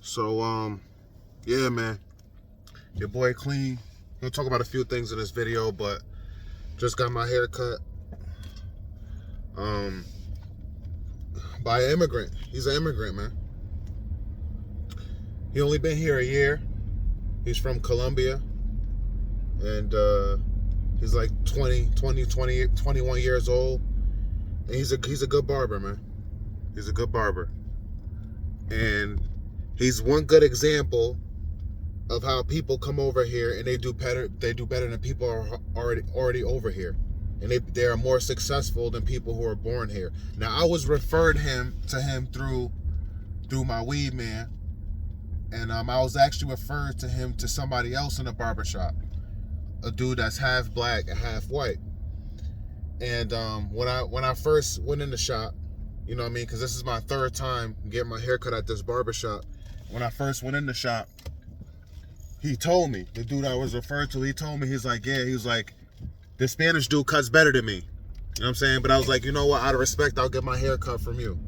So, yeah, man, your boy Clean. Gonna talk about a few things in this video, but just got my hair cut by an immigrant. He's an immigrant, man. He only been here a year. He's from Colombia, and he's like 21 years old. And he's a good barber, man. He's a good barber, and he's one good example of how people come over here and they do better than people are already over here, and they are more successful than people who are born here. Now, I was referred to him through my weed man, and I was actually referred to him to somebody else in the barbershop, a dude that's half black and half white. And when I first went in the shop, you know what I mean, because this is my third time getting my hair cut at this barbershop. When I first went in the shop, he told me, the dude I was referred to, he told me, he was like, the Spanish dude cuts better than me. You know what I'm saying? But I was like, you know what, out of respect, I'll get my hair cut from you.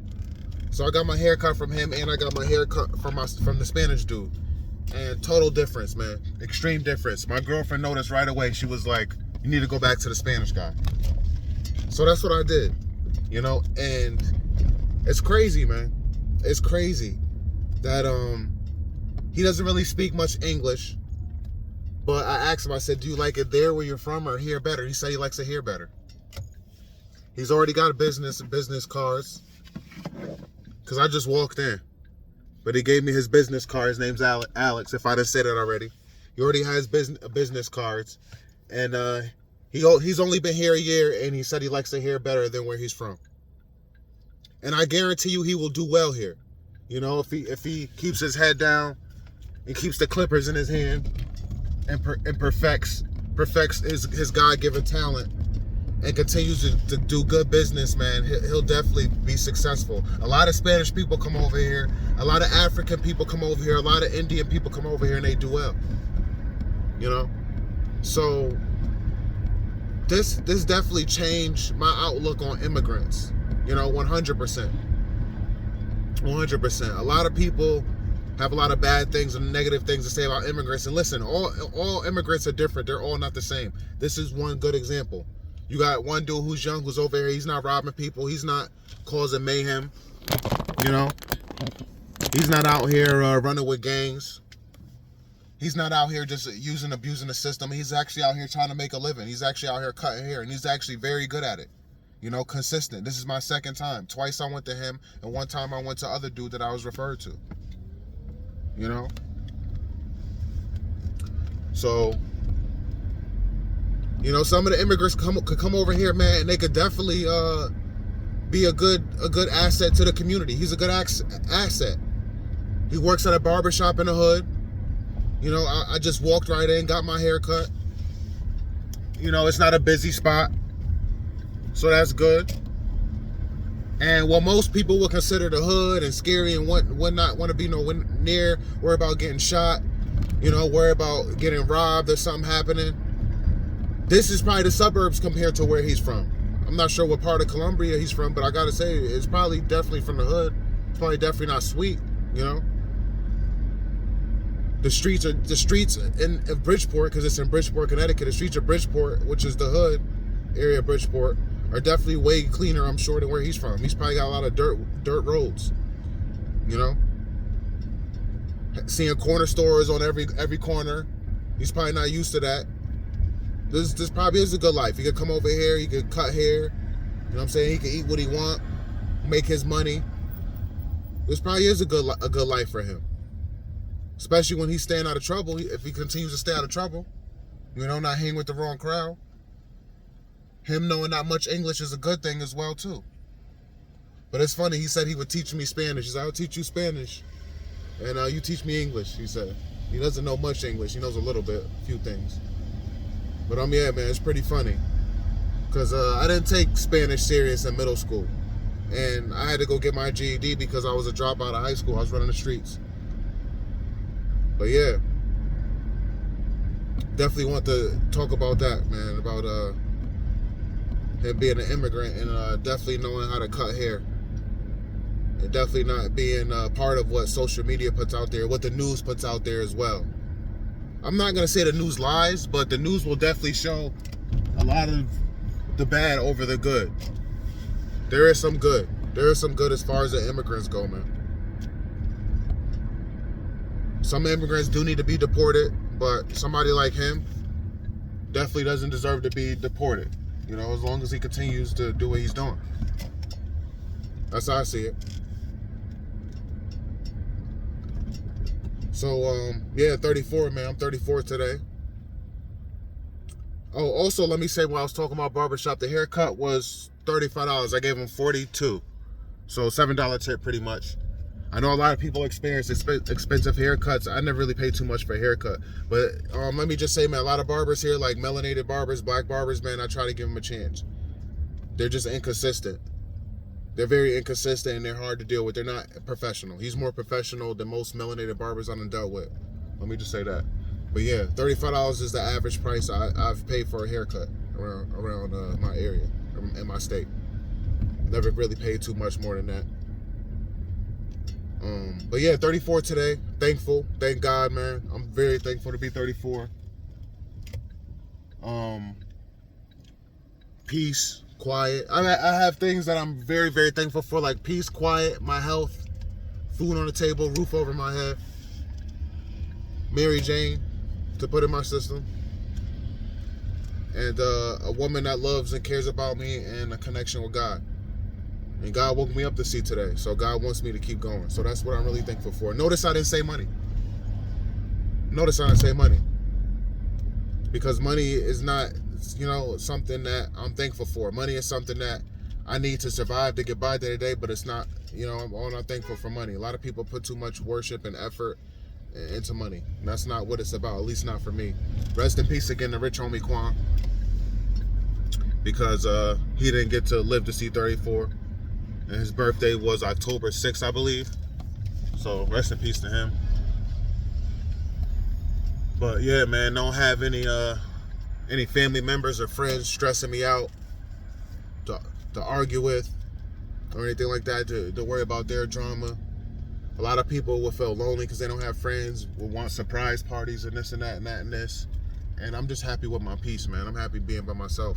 So I got my hair cut from him, and I got my hair cut from the Spanish dude. And total difference, man. Extreme difference. My girlfriend noticed right away. She was like, you need to go back to the Spanish guy. So that's what I did, you know? And it's crazy, man. It's crazy that he doesn't really speak much English. But I asked him, I said, do you like it there where you're from or here better? He said he likes it here better. He's already got a business cards, because I just walked in. But he gave me his business card. His name's Alex, if I didn't say that already. He already has business cards. And he's only been here a year, and he said he likes it here better than where he's from. And I guarantee you he will do well here. You know, if he keeps his head down and keeps the clippers in his hand and perfects his God-given talent and continues to do good business, man, he'll definitely be successful. A lot of Spanish people come over here. A lot of African people come over here. A lot of Indian people come over here, and they do well. You know? So this definitely changed my outlook on immigrants. You know, 100%. 100%. A lot of people have a lot of bad things and negative things to say about immigrants. And listen, all immigrants are different. They're all not the same. This is one good example. You got one dude who's young, who's over here. He's not robbing people. He's not causing mayhem. You know? He's not out here running with gangs. He's not out here just abusing the system. He's actually out here trying to make a living. He's actually out here cutting hair, and he's actually very good at it. You know, consistent. This is my second time. Twice I went to him, and one time I went to other dude that I was referred to. You know? So, you know, some of the immigrants could come over here, man, and they could definitely be a good asset to the community. He's a good asset. He works at a barbershop in the hood. You know, I just walked right in, got my hair cut. You know, it's not a busy spot, so that's good. And what most people would consider the hood and scary and would not want to be nowhere near, worry about getting shot, you know, worry about getting robbed or something happening. This is probably the suburbs compared to where he's from. I'm not sure what part of Colombia he's from, but I gotta say, it's probably definitely from the hood. It's probably definitely not sweet, you know. The streets in Bridgeport, because it's in Bridgeport, Connecticut. The streets of Bridgeport, which is the hood area of Bridgeport, are definitely way cleaner, I'm sure, than where he's from. He's probably got a lot of dirt roads, you know. Seeing corner stores on every corner, he's probably not used to that. This probably is a good life. He could come over here, he could cut hair, you know what I'm saying? He could eat what he want, make his money. This probably is a good life for him. Especially when he's staying out of trouble. If he continues to stay out of trouble, you know, not hang with the wrong crowd. Him knowing not much English is a good thing as well, too. But it's funny, he said he would teach me Spanish. He said, I'll teach you Spanish, and you teach me English, he said. He doesn't know much English. He knows a little bit, a few things. But yeah, man, it's pretty funny. Because I didn't take Spanish serious in middle school. And I had to go get my GED because I was a dropout of high school. I was running the streets. But yeah, definitely want to talk about that, man, about him being an immigrant and definitely knowing how to cut hair and definitely not being part of what social media puts out there, what the news puts out there as well. I'm not going to say the news lies, but the news will definitely show a lot of the bad over the good. There is some good. There is some good as far as the immigrants go, man. Some immigrants do need to be deported, but somebody like him definitely doesn't deserve to be deported. You know, as long as he continues to do what he's doing. That's how I see it. So, yeah, 34, man. I'm 34 today. Oh, also, let me say, when I was talking about barbershop, the haircut was $35. I gave him $42. So, $7 tip pretty much. I know a lot of people experience expensive haircuts. I never really pay too much for a haircut. But let me just say, man, a lot of barbers here, like melanated barbers, black barbers, man, I try to give them a chance. They're just inconsistent. They're very inconsistent and they're hard to deal with. They're not professional. He's more professional than most melanated barbers I've dealt with. Let me just say that. But yeah, $35 is the average price I've paid for a haircut around my area, in my state. Never really paid too much more than that. But yeah, 34 today. Thankful. Thank God, man. I'm very thankful to be 34. Peace, quiet. I have things that I'm very, very thankful for, like peace, quiet, my health, food on the table, roof over my head, Mary Jane to put in my system, and a woman that loves and cares about me, and a connection with God. And God woke me up to see today. So God wants me to keep going. So that's what I'm really thankful for. Notice I didn't say money. Notice I didn't say money. Because money is not, something that I'm thankful for. Money is something that I need to survive to get by day to day, but it's not, I'm not thankful for money. A lot of people put too much worship and effort into money. And that's not what it's about, at least not for me. Rest in peace again to rich homie Quan. Because he didn't get to live to see 34. And his birthday was October 6th, I believe. So rest in peace to him. But yeah, man, don't have any family members or friends stressing me out to argue with or anything like that, to worry about their drama. A lot of people will feel lonely because they don't have friends, will want surprise parties and this and that and that and this. And I'm just happy with my peace, man. I'm happy being by myself.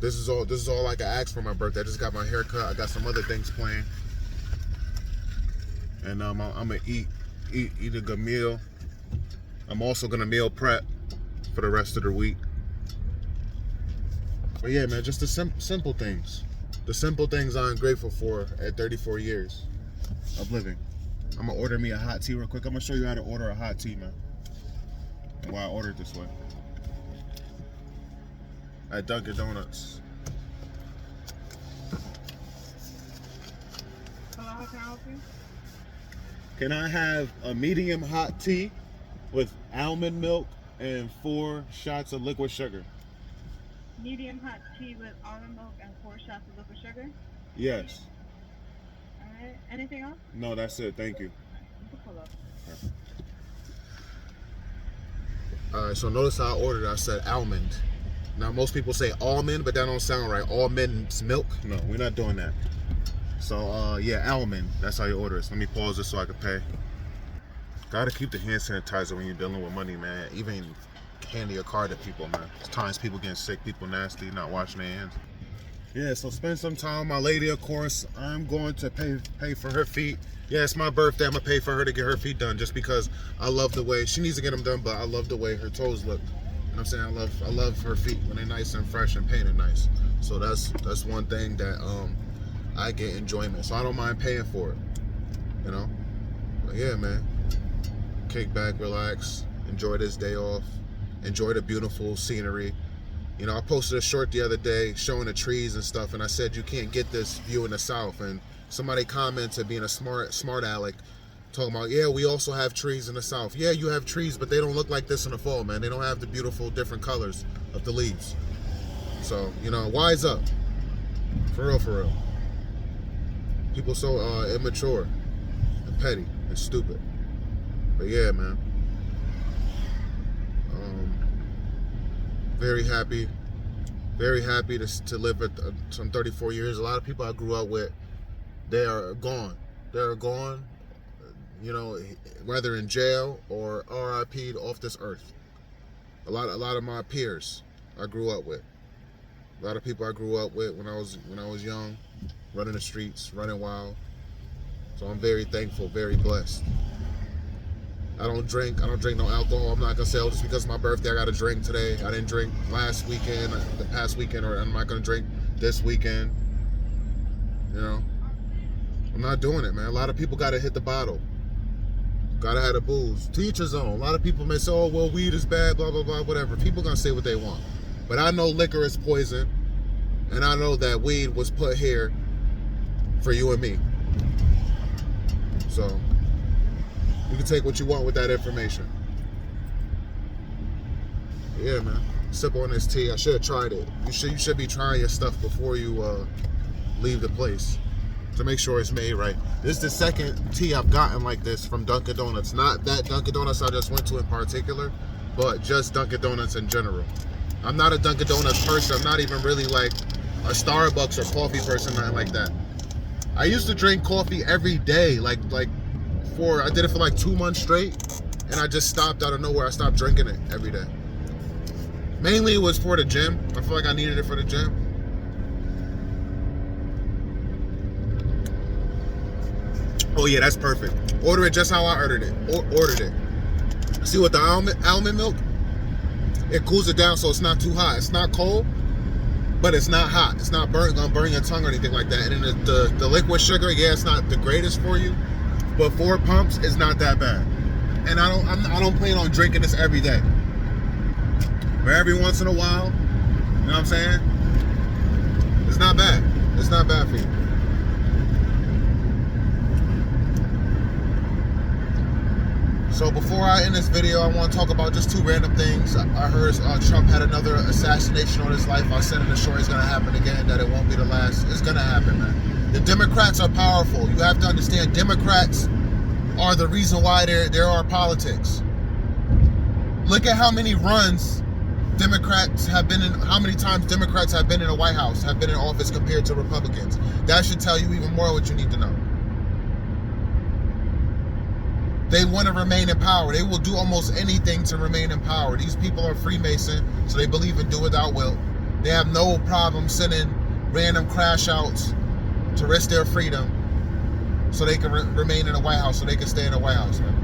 This is all I can ask for my birthday. I just got my hair cut. I got some other things planned. And I'm gonna eat a good meal. I'm also gonna meal prep for the rest of the week. But yeah, man, just the simple things. The simple things I'm grateful for at 34 years of living. I'm gonna order me a hot tea real quick. I'm gonna show you how to order a hot tea, man. And why I ordered this way. At Dunkin' Donuts. Hello, how can I help you? Can I have a medium hot tea with almond milk and 4 shots of liquid sugar? Medium hot tea with almond milk and 4 shots of liquid sugar? Yes. Alright, anything else? No, that's it. Thank you. You can pull up. Alright, so notice how I ordered it. I said almond. Now, most people say almond, but that don't sound right. Almond milk? No, we're not doing that. So, yeah, almond. That's how you order it. So let me pause this so I can pay. Gotta keep the hand sanitizer when you're dealing with money, man. Even handing your card to people, man. There's times people getting sick, people nasty, not washing their hands. Yeah, so spend some time with my lady, of course. I'm going to pay for her feet. Yeah, it's my birthday. I'm going to pay for her to get her feet done just because I love the way, she needs to get them done, but I love the way her toes look. You know what I'm saying? I love her feet when they're nice and fresh and painted nice. So that's one thing that I get enjoyment. So I don't mind paying for it. But yeah, man. Kick back, relax, enjoy this day off, enjoy the beautiful scenery. I posted a short the other day showing the trees and stuff, and I said you can't get this view in the South. And somebody commented, being a smart aleck, talking about, yeah, we also have trees in the South. Yeah, you have trees, but they don't look like this in the fall, man. They don't have the beautiful different colors of the leaves. So, wise up. For real, for real. People so immature and petty and stupid. But yeah, man. Very happy to live at some 34 years. A lot of people I grew up with, they are gone. They're gone, you know, whether in jail or RIP'd off this earth. A lot of my peers I grew up with. A lot of people I grew up with when I was young, running the streets, running wild. So I'm very thankful, very blessed. I don't drink no alcohol. I'm not gonna say, oh, just because it's my birthday I gotta drink today. I didn't drink last weekend, the past weekend, or I'm not gonna drink this weekend. You know, I'm not doing it, man. A lot of people gotta hit the bottle. Gotta have the booze. To each his own. A lot of people may say, oh, well, weed is bad, blah, blah, blah, whatever. People gonna say what they want. But I know liquor is poison, and I know that weed was put here for you and me. So you can take what you want with that information. Yeah, man. Sip on this tea. I should have tried it. You should be trying your stuff before you leave the place to make sure it's made right. This is the second tea I've gotten like this from Dunkin' Donuts. Not that Dunkin' Donuts I just went to in particular, but just Dunkin' Donuts in general. I'm not a Dunkin' Donuts person. I'm not even really like a Starbucks or coffee person, nothing like that. I used to drink coffee every day, I did it for like 2 months straight, and I just stopped out of nowhere. I stopped drinking it every day. Mainly it was for the gym. I feel like I needed it for the gym. Oh yeah, that's perfect. Order it just how I ordered it. See, with the almond milk, it cools it down so it's not too hot. It's not cold, but it's not hot. It's not gonna burn your tongue or anything like that. And then the liquid sugar, yeah, it's not the greatest for you, but 4 pumps is not that bad. And I don't plan on drinking this every day. But every once in a while, you know what I'm saying? It's not bad. It's not bad for you. So before I end this video, I want to talk about just 2 random things. I heard Trump had another assassination on his life. I said in the short it's going to happen again, that it won't be the last. It's going to happen, man. The Democrats are powerful. You have to understand, Democrats are the reason why there are politics. Look at how many runs Democrats have been in, how many times Democrats have been in the White House, have been in office compared to Republicans. That should tell you even more what you need to know. They want to remain in power. They will do almost anything to remain in power. These people are Freemason, so they believe in do without will. They have no problem sending random crash outs to risk their freedom so they can remain in the White House, so they can stay in the White House, man.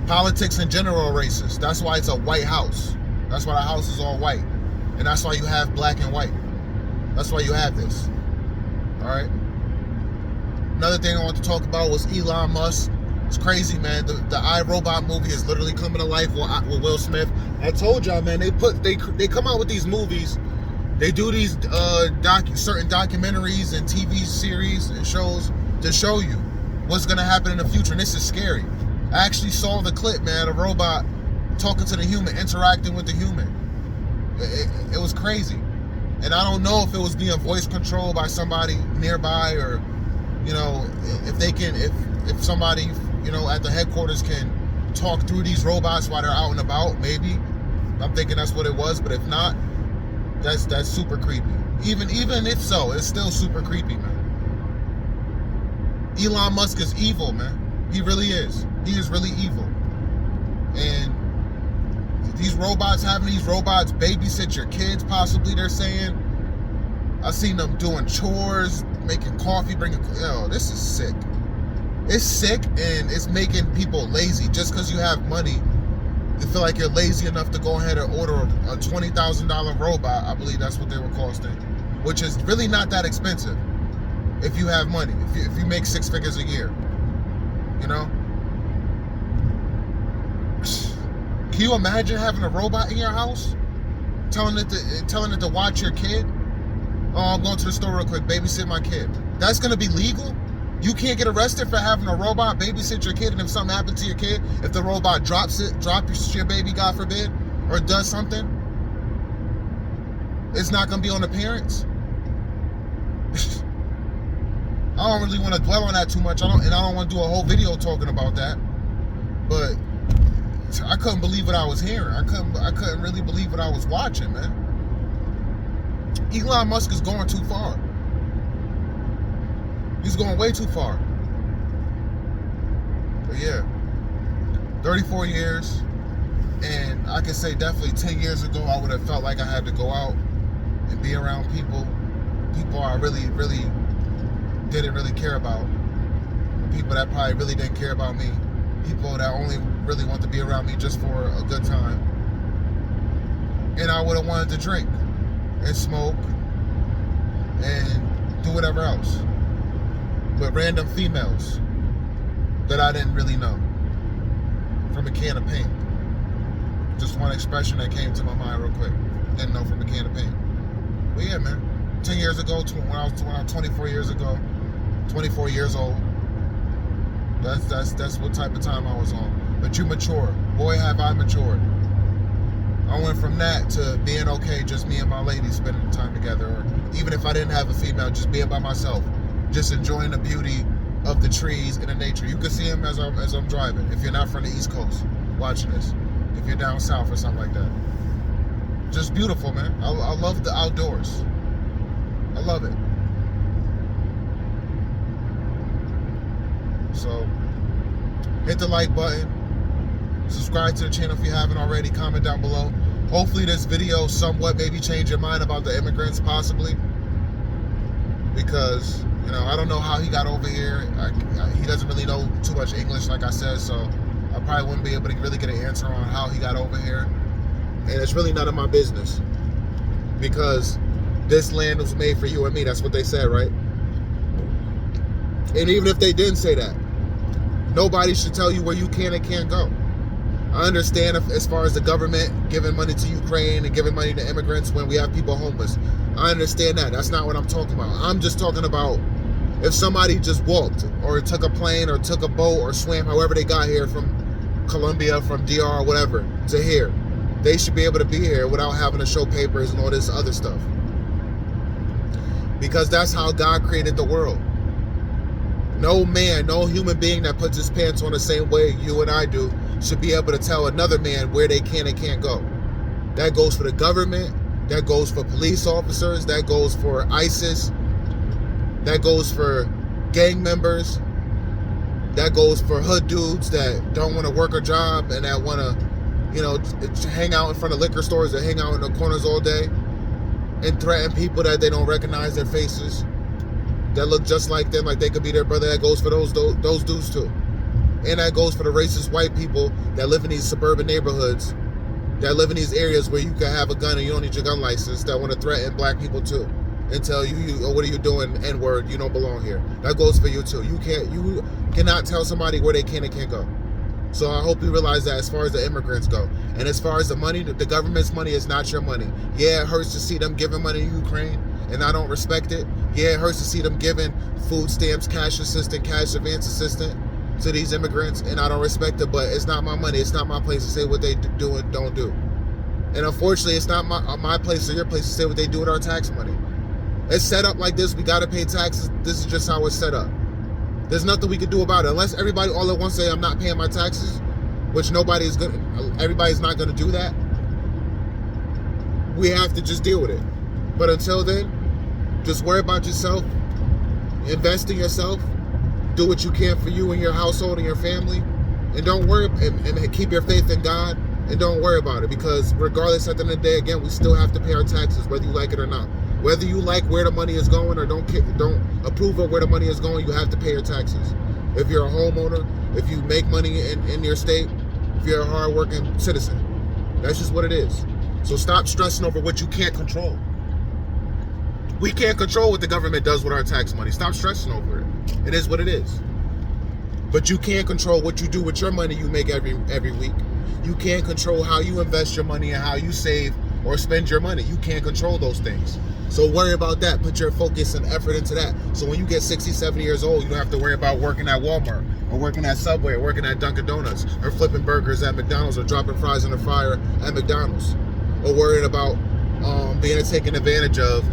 Politics in general are racist. That's why it's a white house. That's why the house is all white. And that's why you have black and white. That's why you have this. All right? Another thing I want to talk about was Elon Musk. It's crazy, man. The iRobot movie is literally coming to life with Will Smith. I told y'all, man, they come out with these movies. They do these certain documentaries and TV series and shows to show you what's going to happen in the future. And this is scary. I actually saw the clip, man, a robot talking to the human, interacting with the human. It was crazy. And I don't know if it was being voice controlled by somebody nearby, or, you know, if somebody, you know, at the headquarters can talk through these robots while they're out and about, maybe. I'm thinking that's what it was, but if not, that's super creepy. Even if so, it's still super creepy, man. Elon Musk is evil, man. He really is. He is really evil. And these robots, having these robots babysit your kids, possibly, they're saying. I've seen them doing chores, making coffee, this is sick. It's sick, and it's making people lazy. Just because you have money, you feel like you're lazy enough to go ahead and order a $20,000 robot. I believe that's what they were costing, which is really not that expensive if you have money, if you make 6 figures a year, you know? Can you imagine having a robot in your house, telling it to watch your kid? Oh, I'm going to the store real quick, babysit my kid. That's going to be legal? You can't get arrested for having a robot babysit your kid, and if something happens to your kid, if the robot drops your baby, God forbid, or does something, it's not going to be on the parents? I don't really want to dwell on that too much, and I don't want to do a whole video talking about that, but I couldn't believe what I was hearing. I couldn't really believe what I was watching, man. Elon Musk is going too far. He's going way too far. But yeah, 34 years. And I can say definitely 10 years ago, I would have felt like I had to go out and be around people I really, really didn't really care about. People that probably really didn't care about me. People that only really want to be around me just for a good time. And I would have wanted to drink and smoke and do whatever else. But random females that I didn't really know from a can of paint. Just one expression that came to my mind real quick. Didn't know from a can of paint. But yeah, man. 10 years ago, when I was 24 years ago, 24 years old. That's what type of time I was on. But you mature. Boy, have I matured. I went from that to being okay, just me and my lady spending time together. Or even if I didn't have a female, just being by myself. Just enjoying the beauty of the trees and the nature. You can see them as I'm driving. If you're not from the East Coast watching this. If you're down south or something like that. Just beautiful, man. I love the outdoors. I love it. So, hit the like button. Subscribe to the channel if you haven't already. Comment down below. Hopefully this video somewhat maybe change your mind about the immigrants, possibly. Because, you know, I don't know how he got over here. He doesn't really know too much English, like I said, so I probably wouldn't be able to really get an answer on how he got over here. And it's really none of my business. Because this land was made for you and me. That's what they said, right? And even if they didn't say that, nobody should tell you where you can and can't go. I understand as far as the government giving money to Ukraine and giving money to immigrants when we have people homeless. I understand that. That's not what I'm talking about. I'm just talking about if somebody just walked or took a plane or took a boat or swam, however they got here from Colombia, from DR, or whatever, to here. They should be able to be here without having to show papers and all this other stuff. Because that's how God created the world. No man, no human being that puts his pants on the same way you and I do should be able to tell another man where they can and can't go. That goes for the government. That goes for police officers. That goes for ISIS. That goes for gang members. That goes for hood dudes that don't want to work a job and that want to, you know, hang out in front of liquor stores or hang out in the corners all day and threaten people that they don't recognize their faces, that look just like them, like they could be their brother. That goes for those dudes too. And that goes for the racist white people that live in these suburban neighborhoods, that live in these areas where you can have a gun and you don't need your gun license, that want to threaten black people too and tell you, oh, what are you doing, N-word, you don't belong here. That goes for you too. You cannot tell somebody where they can and can't go. So I hope you realize that as far as the immigrants go. And as far as the money, the government's money is not your money. Yeah, it hurts to see them giving money to Ukraine, and I don't respect it. Yeah, it hurts to see them giving food stamps, cash assistant, cash advance assistant to these immigrants, and I don't respect it, but it's not my money. It's not my place to say what they do and don't do. And unfortunately, it's not my place or your place to say what they do with our tax money. It's set up like this. We got to pay taxes. This is just how it's set up. There's nothing we can do about it. Unless everybody all at once say, I'm not paying my taxes, which everybody's not going to do that. We have to just deal with it. But until then, just worry about yourself. Invest in yourself. Do what you can for you and your household and your family. And don't worry, and keep your faith in God. And don't worry about it. Because regardless, at the end of the day, again, we still have to pay our taxes, whether you like it or not. Whether you like where the money is going or don't approve of where the money is going, you have to pay your taxes. If you're a homeowner, if you make money in your state, if you're a hard-working citizen, that's just what it is. So stop stressing over what you can't control. We can't control what the government does with our tax money. Stop stressing over it. It is what it is. But you can control what you do with your money you make every week. You can't control how you invest your money and how you save or spend your money. You can't control those things. So worry about that. Put your focus and effort into that. So when you get 60, 70 years old, you don't have to worry about working at Walmart or working at Subway or working at Dunkin' Donuts or flipping burgers at McDonald's or dropping fries in the fryer at McDonald's or worrying about being taken advantage of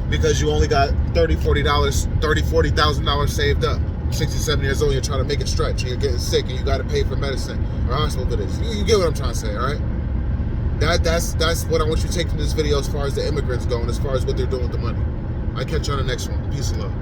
because you only got $40,000 saved up. 67 years old, you're trying to make it stretch and you're getting sick and you got to pay for medicine or hospital bills. You get what I'm trying to say, all right? That's what I want you to take from this video as far as the immigrants go and as far as what they're doing with the money. I'll catch you on the next one. Peace and love.